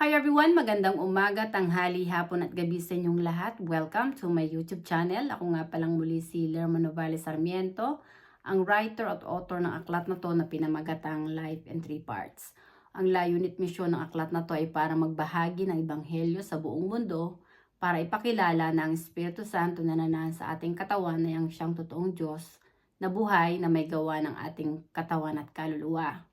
Hi everyone! Magandang umaga, tanghali, hapon at gabi sa inyong lahat. Welcome to my YouTube channel. Ako nga palang muli si Lerma Novales Sarmiento, ang writer at author ng aklat na to na pinamagatang Life in 3 Parts. Ang layunit misyon ng aklat na to ay para magbahagi ng ebanghelyo sa buong mundo para ipakilala na ang Espiritu Santo na nananahan sa ating katawan na ang siyang totoong Diyos na buhay na may gawa ng ating katawan at kaluluwa,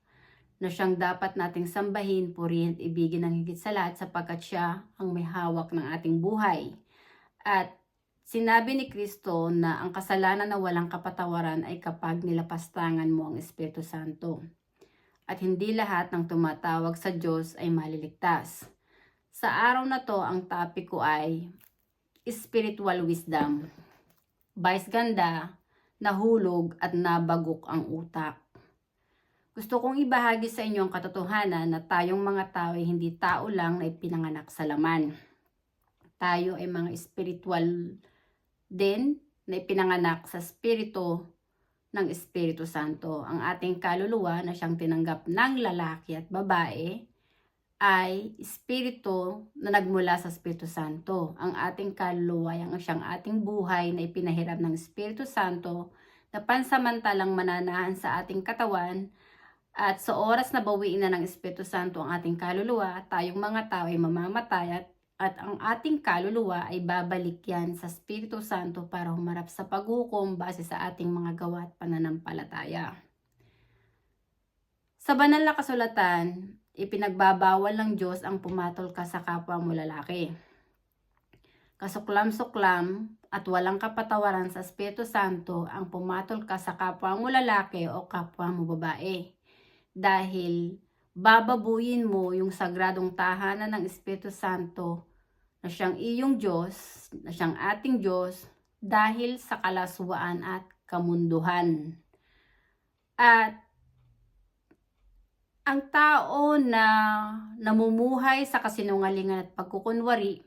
na siyang dapat nating sambahin, purihin at ibigin ng higit sa lahat sapagkat siya ang may hawak ng ating buhay. At sinabi ni Kristo na ang kasalanan na walang kapatawaran ay kapag nilapastangan mo ang Espiritu Santo. At hindi lahat ng tumatawag sa Diyos ay maliligtas. Sa araw na to, ang topic ko ay spiritual wisdom. Vice ganda, nahulog at nabagok ang utak. Gusto kong ibahagi sa inyo ang katotohanan na tayong mga tao ay hindi tao lang na ipinanganak sa laman. Tayo ay mga spiritual din na ipinanganak sa spirito ng Espiritu Santo. Ang ating kaluluwa na siyang tinanggap ng lalaki at babae ay espiritu na nagmula sa Espiritu Santo. Ang ating kaluluwa ay ang siyang ating buhay na ipinahiram ng Espiritu Santo na pansamantalang mananahan sa ating katawan. At sa oras na bawiin na ng Espiritu Santo ang ating kaluluwa, tayong mga tao ay mamamatay at ang ating kaluluwa ay babalik yan sa Espiritu Santo para humarap sa paghukom base sa ating mga gawa at pananampalataya. Sa banal na kasulatan, ipinagbabawal ng Diyos ang pumatol ka sa kapwa mo lalaki. Kasuklam-suklam at walang kapatawaran sa Espiritu Santo ang pumatol ka sa kapwa mo lalaki o kapwa mo babae. Dahil bababuyin mo yung sagradong tahanan ng Espiritu Santo na siyang iyong Diyos, na siyang ating Diyos dahil sa kalaswaan at kamunduhan. At ang tao na namumuhay sa kasinungalingan at pagkukunwari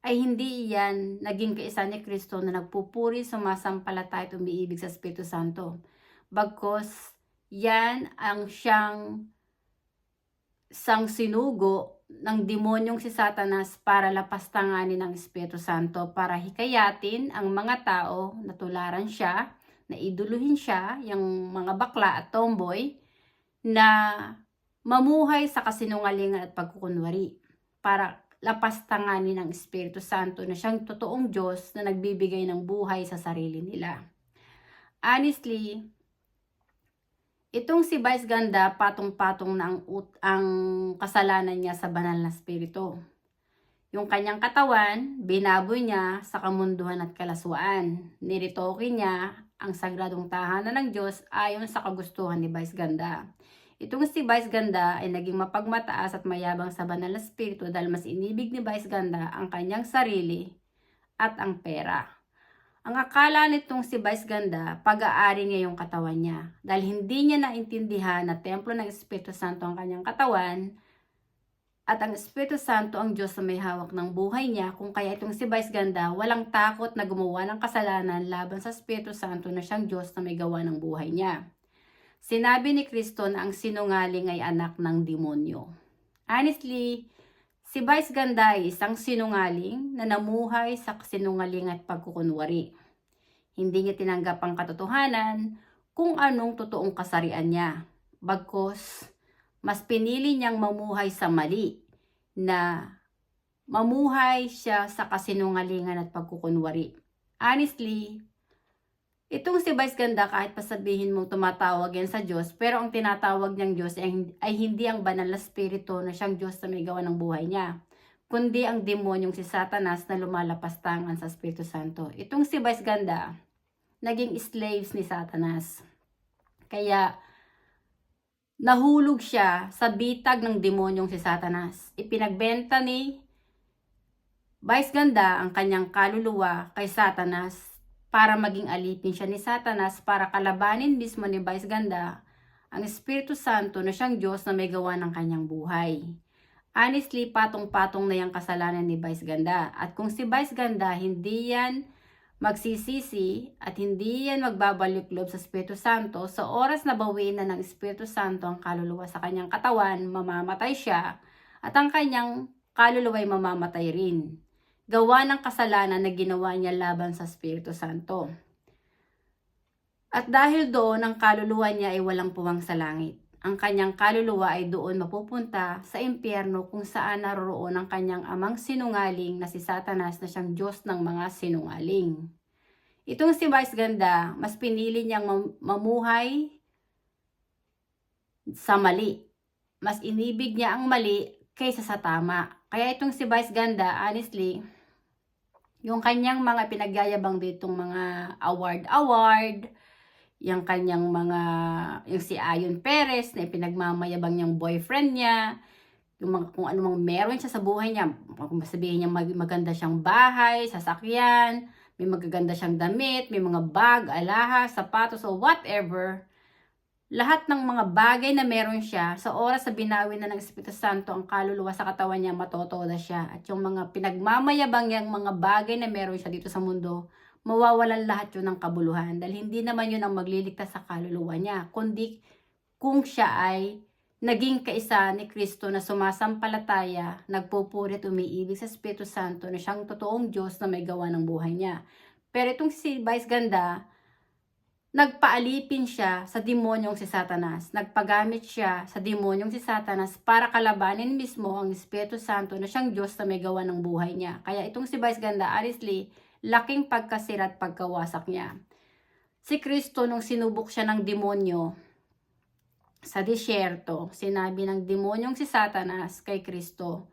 ay hindi iyan naging kaisa ni Kristo na nagpupuri, sumasampalataya at umiibig sa Espiritu Santo. Bagkus yan ang siyang sinugo ng demonyong si Satanas para lapastanganin ng Espiritu Santo, para hikayatin ang mga tao na tularan siya, na iduluhin siya, yung mga bakla at tomboy, na mamuhay sa kasinungalingan at pagkukunwari, para lapastanganin ng Espiritu Santo na siyang totoong Diyos na nagbibigay ng buhay sa sarili nila. Honestly, itong si Vice Ganda, patong-patong na ang kasalanan niya sa banal na spirito. Yung kanyang katawan, binaboy niya sa kamunduhan at kalaswaan. Niritoke niya ang sagradong tahanan ng Diyos ayon sa kagustuhan ni Vice Ganda. Itong si Vice Ganda ay naging mapagmataas at mayabang sa banal na spirito dahil mas inibig ni Vice Ganda ang kanyang sarili at ang pera. Ang akala nitong si Vice Ganda, pag-aari niya yung katawan niya. Dahil hindi niya naintindihan na templo ng Espiritu Santo ang kanyang katawan at ang Espiritu Santo ang Diyos na may hawak ng buhay niya, kung kaya itong si Vice Ganda walang takot na gumawa ng kasalanan laban sa Espiritu Santo na siyang Diyos na may gawa ng buhay niya. Sinabi ni Kristo na ang sinungaling ay anak ng demonyo. Honestly, si Vice Ganda ay isang sinungaling na namuhay sa sinungaling at pagkukunwari. Hindi niya tinanggap ang katotohanan kung anong totoong kasarian niya. Bagkus, mas pinili niyang mamuhay sa mali, na mamuhay siya sa kasinungalingan at pagkukunwari. Honestly, itong si Vice Ganda, kahit pasabihin mong tumatawag yan sa Diyos, pero ang tinatawag niyang Diyos ay hindi ang banal na spirito na siyang Diyos na may gawa ng buhay niya, kundi ang demonyong si Satanas na lumalapastangan sa Espiritu Santo. Itong si Vice Ganda, naging slaves ni Satanas. Kaya nahulog siya sa bitag ng demonyong si Satanas. Ipinagbenta ni Vice Ganda ang kanyang kaluluwa kay Satanas para maging alipin siya ni Satanas, para kalabanin mismo ni Vice Ganda ang Espiritu Santo na siyang Diyos na may gawa ng kanyang buhay. Honestly, patong-patong na yung kasalanan ni Vice Ganda. At kung si Vice Ganda hindi yan magsisisi at hindi yan magbabalik loob sa Espiritu Santo, sa oras na bawiin na ng Espiritu Santo ang kaluluwa sa kanyang katawan, mamamatay siya at ang kanyang kaluluwa ay mamamatay rin, gawa ng kasalanan na ginawa niya laban sa Espiritu Santo. At dahil doon ang kaluluwa niya ay walang puwang sa langit. Ang kanyang kaluluwa ay doon mapupunta sa impyerno kung saan naroroon ang kanyang amang sinungaling na si Satanas na siyang Diyos ng mga sinungaling. Itong si Vice Ganda, mas pinili niyang mamuhay sa mali. Mas inibig niya ang mali kaysa sa tama. Kaya itong si Vice Ganda, honestly, yung kanyang mga pinagyayabang ditong mga award, yung kanyang yung si Ayon Perez na pinagmamayabang niyang boyfriend niya, kung ano mang meron siya sa buhay niya, kung sabihin niya maganda siyang bahay, sasakyan, may magaganda siyang damit, may mga bag, alahas, sapatos, o whatever. Lahat ng mga bagay na meron siya, sa oras sa binawi na ng Espiritu Santo ang kaluluwa sa katawan niya, matotoda siya. At yung mga pinagmamayabang niyang mga bagay na meron siya dito sa mundo, mawawalan lahat yun ng kabuluhan. Dahil hindi naman yun ang magliligtas sa kaluluwa niya, kundi kung siya ay naging kaisa ni Kristo na sumasampalataya, nagpupuri at umiibig sa Espiritu Santo na siyang totoong Diyos na may gawa ng buhay niya. Pero itong si Vice Ganda, nagpaalipin siya sa demonyong si Satanas. Nagpagamit siya sa demonyong si Satanas para kalabanin mismo ang Espiritu Santo na siyang Diyos na may gawa ng buhay niya. Kaya itong si Vice Ganda, honestly, laking pagkasira at pagkawasak niya. Si Kristo, nung sinubok siya ng demonyo sa disyerto, sinabi ng demonyong si Satanas kay Kristo,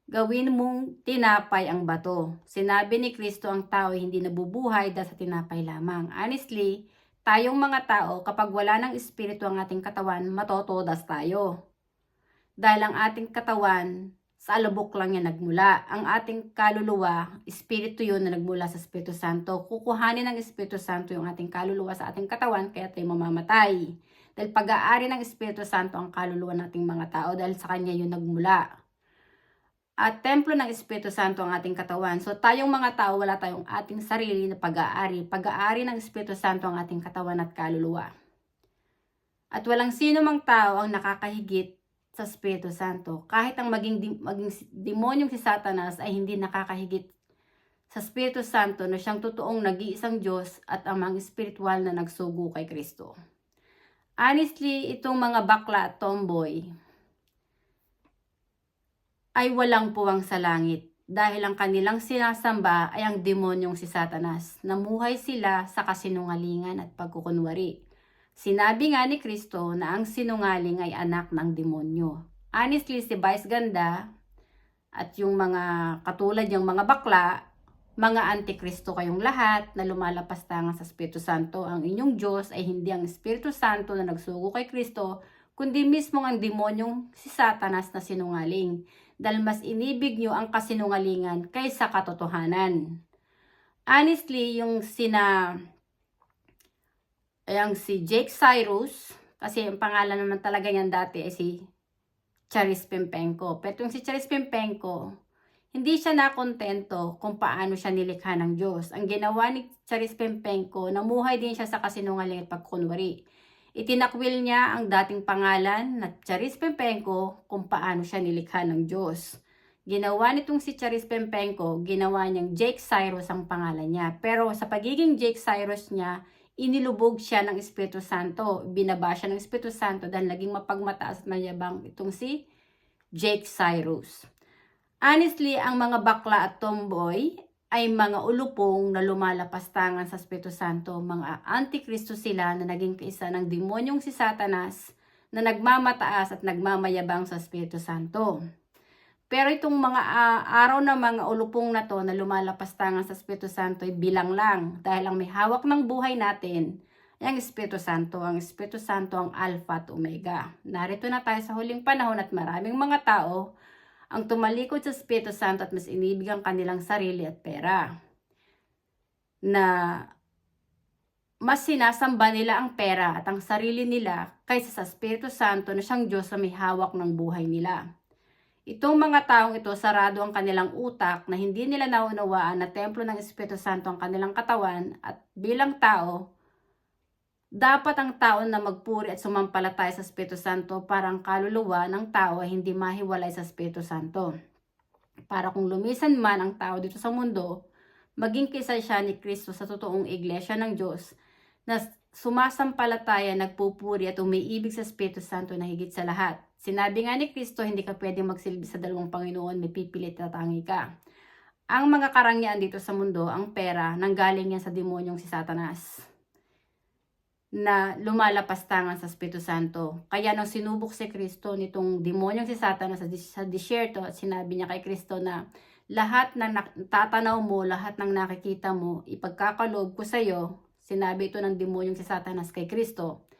gawin mong tinapay ang bato. Sinabi ni Kristo ang tao ay hindi nabubuhay dahil sa tinapay lamang. Honestly, tayong mga tao, kapag wala ng espiritu ang ating katawan, matotodas tayo. Dahil ang ating katawan, sa alubok lang yan nagmula. Ang ating kaluluwa, espiritu yun na nagmula sa Espiritu Santo. Kukuhanin ng Espiritu Santo yung ating kaluluwa sa ating katawan, kaya tayo mamamatay. Dahil pag-aari ng Espiritu Santo ang kaluluwa nating mga tao dahil sa Kanya yun nagmula. At templo ng Espiritu Santo ang ating katawan. So tayong mga tao, wala tayong ating sarili na pag-aari. Pag-aari ng Espiritu Santo ang ating katawan at kaluluwa. At walang sino mang tao ang nakakahigit sa Espiritu Santo. Kahit ang maging demonyong si Satanas ay hindi nakakahigit sa Espiritu Santo na siyang totoong nag-iisang Diyos at amang espiritual na nagsugo kay Kristo. Honestly, itong mga bakla at tomboy ay walang puwang sa langit dahil ang kanilang sinasamba ay ang demonyong si Satanas. Namuhay sila sa kasinungalingan at pagkukunwari. Sinabi nga ni Kristo na ang sinungaling ay anak ng demonyo. Honestly, si Vice Ganda at yung mga katulad yung mga bakla, mga antikristo kayong lahat na lumalapastangan sa Espiritu Santo. Ang inyong Diyos ay hindi ang Espiritu Santo na nagsugo kay Kristo, kundi mismo ang demonyong si Satanas na sinungaling. Dahil mas inibig nyo ang kasinungalingan kaysa katotohanan. Honestly, yung si Jake Cyrus, kasi ang pangalan naman talaga niyan dati ay si Charis Pimpenko. Pero yung si Charis Pimpenko, hindi siya nakontento kung paano siya nilikha ng Diyos. Ang ginawa ni Charis Pimpenko, namuhay din siya sa kasinungaling at pagkunwari. Itinakwil niya ang dating pangalan na Charis Pimpenko kung paano siya nilikha ng Diyos. Ginawa nitong si Charis Pimpenko, ginawa niyang Jake Cyrus ang pangalan niya. Pero sa pagiging Jake Cyrus niya, inilubog siya ng Espiritu Santo. Binaba siya ng Espiritu Santo dahil naging mapagmataas at mayabang itong si Jake Cyrus. Honestly, ang mga bakla at tomboy ay mga ulupong na lumalapastangan sa Espiritu Santo. Mga antikristo sila na naging kaisa ng demonyong si Satanas na nagmamataas at nagmamayabang sa Espiritu Santo. Pero itong mga araw na mga ulupong na to na lumalapastangan sa Espiritu Santo ay bilang lang. Dahil ang may hawak ng buhay natin ay ang Espiritu Santo. Ang Espiritu Santo ang Alpha at Omega. Narito na tayo sa huling panahon at maraming mga tao ang tumalikod sa Espiritu Santo at mas inibig ang kanilang sarili at pera. Na mas sinasamba nila ang pera at ang sarili nila kaysa sa Espiritu Santo na siyang Diyos na may hawak ng buhay nila. Itong mga taong ito, sarado ang kanilang utak na hindi nila naunawaan na templo ng Espiritu Santo ang kanilang katawan at bilang tao, Dapat ang tao na magpuri at sumampalataya sa Espiritu Santo parang kaluluwa ng tao ay hindi mahiwalay sa Espiritu Santo. Para kung lumisan man ang tao dito sa mundo, maging kisa siya ni Kristo sa totoong iglesia ng Diyos na sumasampalataya, nagpupuri at umiibig sa Espiritu Santo na higit sa lahat. Sinabi nga ni Kristo, hindi ka pwedeng magsilbi sa dalawang Panginoon, may pipilit at tangi ka. Ang mga karangyaan dito sa mundo, ang pera, nanggaling yan sa demonyong si Satanas na lumalapastangan sa Espiritu Santo. Kaya nang sinubok si Kristo nitong demonyong si Satanas sa disyerto at sinabi niya kay Kristo na lahat ng tatanaw mo, lahat ng nakikita mo, ipagkakaloob ko sa iyo. Sinabi ito ng demonyong si Satanas kay Kristo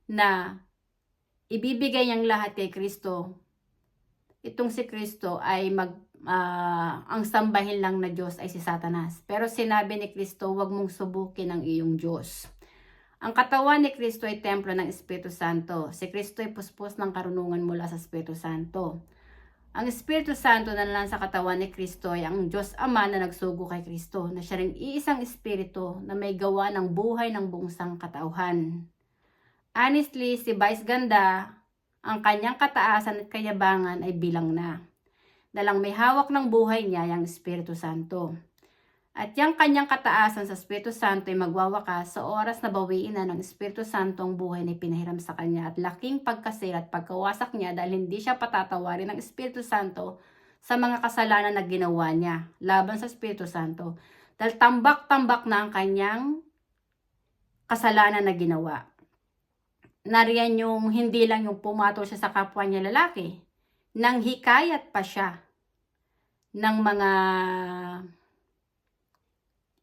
na ibibigay niyang lahat kay Kristo. Itong si Kristo ay ang sambahin lang na Diyos ay si Satanas. Pero sinabi ni Kristo, huwag mong subukin ang iyong Diyos. Ang katawan ni Kristo ay templo ng Espiritu Santo. Si Kristo ay puspos ng karunungan mula sa Espiritu Santo. Ang Espiritu Santo na sa katawan ni Kristo ay ang Diyos Ama na nagsugo kay Kristo, na siya ring iisang Espiritu na may gawa ng buhay ng buong sangkatauhan. Honestly, si Vice Ganda, ang kanyang kataasan at kayabangan ay bilang na. Dalang may hawak ng buhay niya ang Espiritu Santo. At yung kanyang kataasan sa Espiritu Santo ay magwawakas sa oras na bawiin na ng Espiritu Santo ang buhay na pinahiram sa kanya at laking pagkasira at pagkawasak niya dahil hindi siya patatawarin ng Espiritu Santo sa mga kasalanan na ginawa niya laban sa Espiritu Santo. Dahil tambak-tambak na ang kanyang kasalanan na ginawa. Nariyan yung hindi lang yung pumatol siya sa kapwa niya lalaki, nang hikayat pa siya ng mga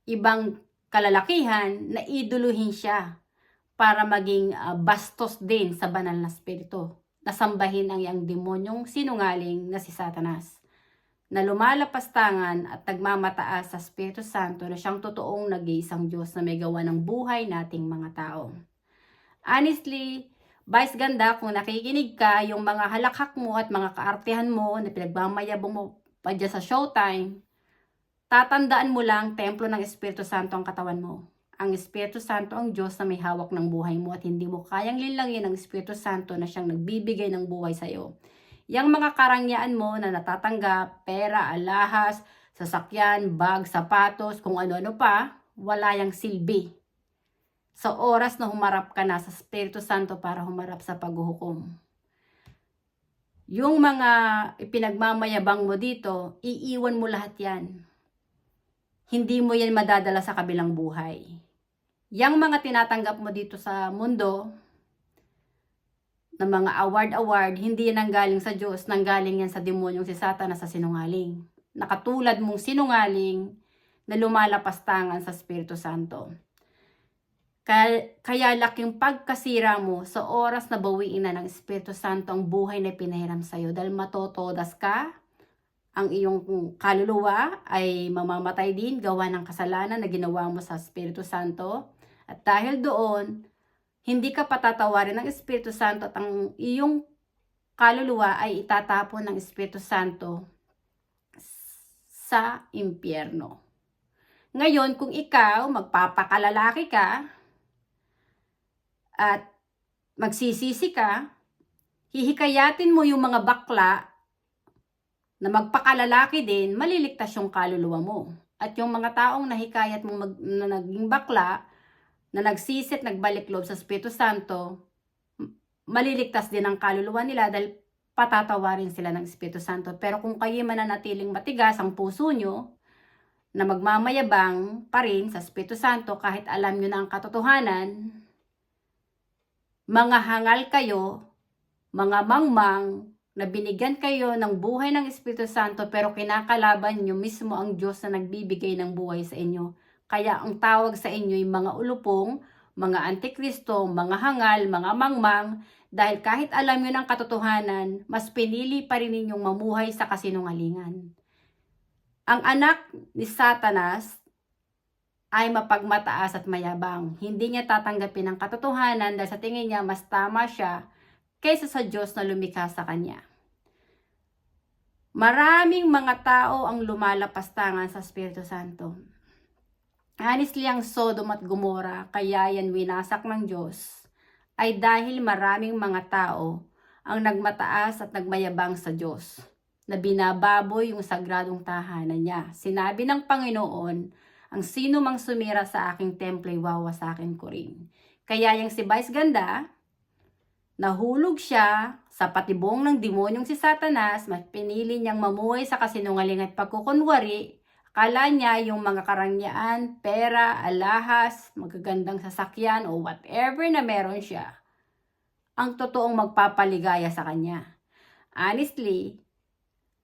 ibang kalalakihan na iduluhin siya para maging bastos din sa banal na spirito. Nasambahin ang iyang demonyong sinungaling na si Satanas na lumalapastangan at nagmamataas sa Espiritu Santo na siyang totoong nag-iisang Diyos na may gawa ng buhay nating mga tao. Honestly, Vice Ganda, kung nakikinig ka, yung mga halakhak mo at mga kaartehan mo na pinagmamayabong mo pa dyan sa showtime, tatandaan mo lang, templo ng Espiritu Santo ang katawan mo. Ang Espiritu Santo ang Diyos na may hawak ng buhay mo at hindi mo kayang linlangin ang Espiritu Santo na siyang nagbibigay ng buhay sa iyo. Yang mga karangyaan mo na natatanggap, pera, alahas, sasakyan, bag, sapatos, kung ano-ano pa, wala yang silbi. Sa oras na humarap ka na sa Espiritu Santo para humarap sa paghuhukom. Yung mga ipinagmamayabang mo dito, iiwan mo lahat yan. Hindi mo yan madadala sa kabilang buhay. Yang mga tinatanggap mo dito sa mundo, na mga award, hindi yan nanggaling sa Diyos, nanggaling yan sa demonyong si Satanas sa sinungaling. Nakatulad mong sinungaling na lumalapastangan sa Espiritu Santo. Kaya laking pagkasira mo sa oras na bawiin na ng Espiritu Santo ang buhay na pinahiram sa iyo dahil matotodas ka. Ang iyong kaluluwa ay mamamatay din gawa ng kasalanan na ginawa mo sa Espiritu Santo. At dahil doon, hindi ka patatawarin ng Espiritu Santo at ang iyong kaluluwa ay itatapon ng Espiritu Santo sa impyerno. Ngayon, kung ikaw magpapakalalaki ka at magsisisi ka, hihikayatin mo yung mga bakla na magpakalalaki din, maliligtas yung kaluluwa mo. At yung mga taong nahikayat mong na naging bakla, na nagsisit, nagbalik loob sa Espiritu Santo, maliligtas din ang kaluluwa nila dahil patatawarin sila ng Espiritu Santo. Pero kung kayo mananatiling matigas ang puso nyo, na magmamayabang pa rin sa Espiritu Santo kahit alam nyo na ang katotohanan, mga hangal kayo, mga mangmang, na binigyan kayo ng buhay ng Espiritu Santo pero kinakalaban nyo mismo ang Diyos na nagbibigay ng buhay sa inyo. Kaya ang tawag sa inyo ay mga ulupong, mga antikristo, mga hangal, mga mangmang, dahil kahit alam nyo ng katotohanan, mas pinili pa rin ninyong mamuhay sa kasinungalingan. Ang anak ni Satanas ay mapagmataas at mayabang. Hindi niya tatanggapin ang katotohanan dahil sa tingin niya mas tama siya kaysa sa Diyos na lumikha sa kanya. Maraming mga tao ang lumalapastangan sa Espiritu Santo. Honestly, ang Sodom at Gomora, kaya yan winasak ng Diyos, ay dahil maraming mga tao ang nagmataas at nagmayabang sa Diyos, na binababoy yung sagradong tahanan niya. Sinabi ng Panginoon, ang sino mang sumira sa aking templo ay wawasakin ko rin. Kaya yung si Vice Ganda, nahulog siya sa patibong ng demonyong si Satanas, mas pinili niyang mamuhay sa kasinungaling at pagkukunwari. Akala niya yung mga karangyaan, pera, alahas, magagandang sasakyan o whatever na meron siya, ang totoong magpapaligaya sa kanya. Honestly,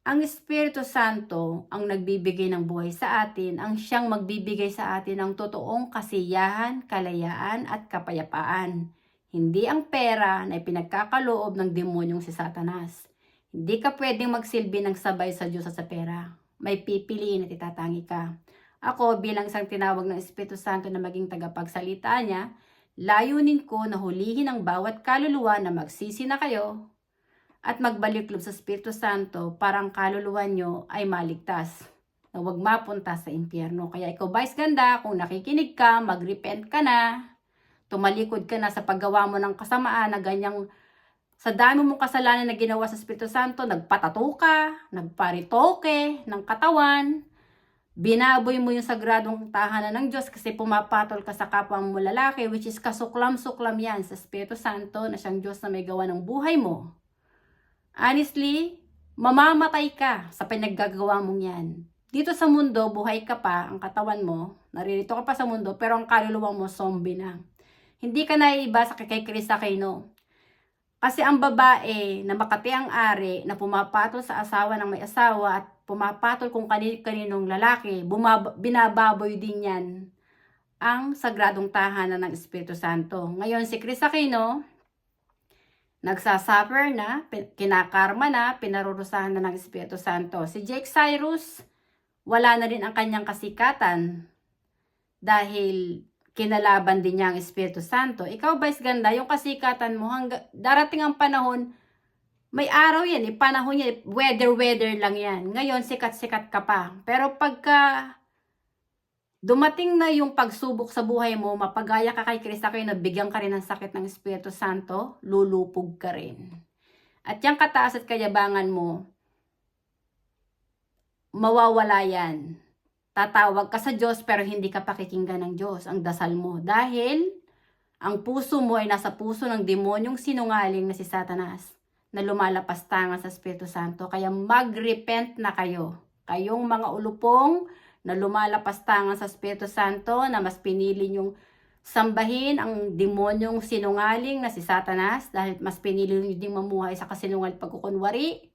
ang Espiritu Santo ang nagbibigay ng buhay sa atin, ang siyang magbibigay sa atin ng totoong kasiyahan, kalayaan at kapayapaan. Hindi ang pera na ipinagkakaloob ng demonyong si Satanas. Hindi ka pwedeng magsilbi ng sabay sa Diyos at sa pera. May pipiliin at itatangi ka. Ako bilang isang tinawag ng Espiritu Santo na maging tagapagsalita niya, layunin ko na hulihin ang bawat kaluluwa na magsisi na kayo at magbalik-loob sa Espiritu Santo para ang kaluluwa nyo ay maligtas, na huwag mapunta sa impyerno. Kaya ikaw, Vice Ganda, kung nakikinig ka, mag-repent ka na, tumalikod ka na sa paggawa mo ng kasamaan na ganyang, sa dami mong kasalanan na ginawa sa Espiritu Santo, nagpatato ka, nagparitoke ng katawan, binaboy mo yung sagradong tahanan ng Diyos kasi pumapatol ka sa kapwa mo lalaki, which is kasuklam-suklam yan sa Espiritu Santo na siyang Diyos na may gawa ng buhay mo. Honestly, mamamatay ka sa pinaggagawa mong yan. Dito sa mundo, buhay ka pa, ang katawan mo, naririto ka pa sa mundo, pero ang kaluluwa mo, zombie na. Hindi ka naiiba sa kay Chris Aquino. Kasi ang babae na makati ang ari, na pumapatol sa asawa ng may asawa at pumapatol kung kaninong lalaki, binababoy din yan ang sagradong tahanan ng Espiritu Santo. Ngayon si Chris Aquino, nagsasuffer na, kinakarma na, pinarurusahan na ng Espiritu Santo. Si Jake Cyrus, wala na rin ang kanyang kasikatan dahil kinalaban din niya ang Espiritu Santo. Ikaw, Vice Ganda, yung kasikatan mo, darating ang panahon, may araw yan, panahon yan, weather lang yan. Ngayon, sikat-sikat ka pa. Pero pagka dumating na yung pagsubok sa buhay mo, mapagaya ka kay Kristo kayo, nabigyan ka rin ng sakit ng Espiritu Santo, lulupog ka rin. At yung kataas at kayabangan mo, mawawala yan. Tatawag ka sa Diyos pero hindi ka pakikinggan ng Diyos ang dasal mo. Dahil ang puso mo ay nasa puso ng demonyong sinungaling na si Satanas na lumalapastangan sa Espiritu Santo. Kaya mag-repent na kayo. Kayong mga ulupong na lumalapastangan sa Espiritu Santo na mas pinili nyong sambahin ang demonyong sinungaling na si Satanas dahil mas pinili nyo ding mamuhay sa kasinungal pagkukunwari,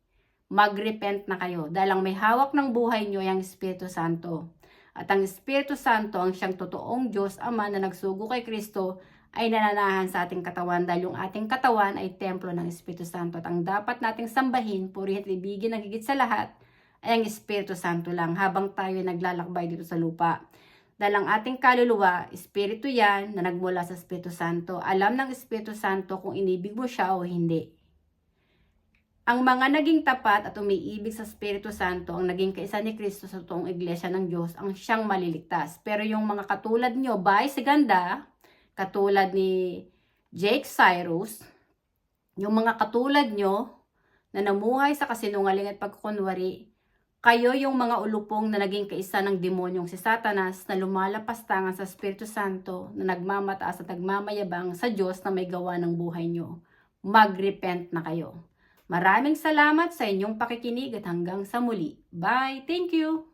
mag-repent na kayo dahil ang may hawak ng buhay nyo ay ang Espiritu Santo. At ang Espiritu Santo ang siyang totoong Diyos Ama na nagsugo kay Kristo ay nananahan sa ating katawan dahil yung ating katawan ay templo ng Espiritu Santo. At ang dapat nating sambahin, purihin at ibigin ng higit sa lahat ay ang Espiritu Santo lang habang tayo ay naglalakbay dito sa lupa. Dahil ang ating kaluluwa, Espiritu yan na nagmula sa Espiritu Santo. Alam ng Espiritu Santo kung inibig mo siya o hindi. Ang mga naging tapat at umiibig sa Espiritu Santo, ang naging kaisa ni Kristo sa totoong iglesia ng Diyos, ang siyang maliligtas. Pero yung mga katulad nyo, Vice Ganda, katulad ni Jake Cyrus, yung mga katulad nyo na namuhay sa kasinungaling at pagkukunwari, kayo yung mga ulupong na naging kaisa ng demonyong si Satanas na lumalapastangan sa Espiritu Santo na nagmamataas at nagmamayabang sa Diyos na may gawa ng buhay nyo. Mag-repent na kayo. Maraming salamat sa inyong pakikinig at hanggang sa muli. Bye! Thank you!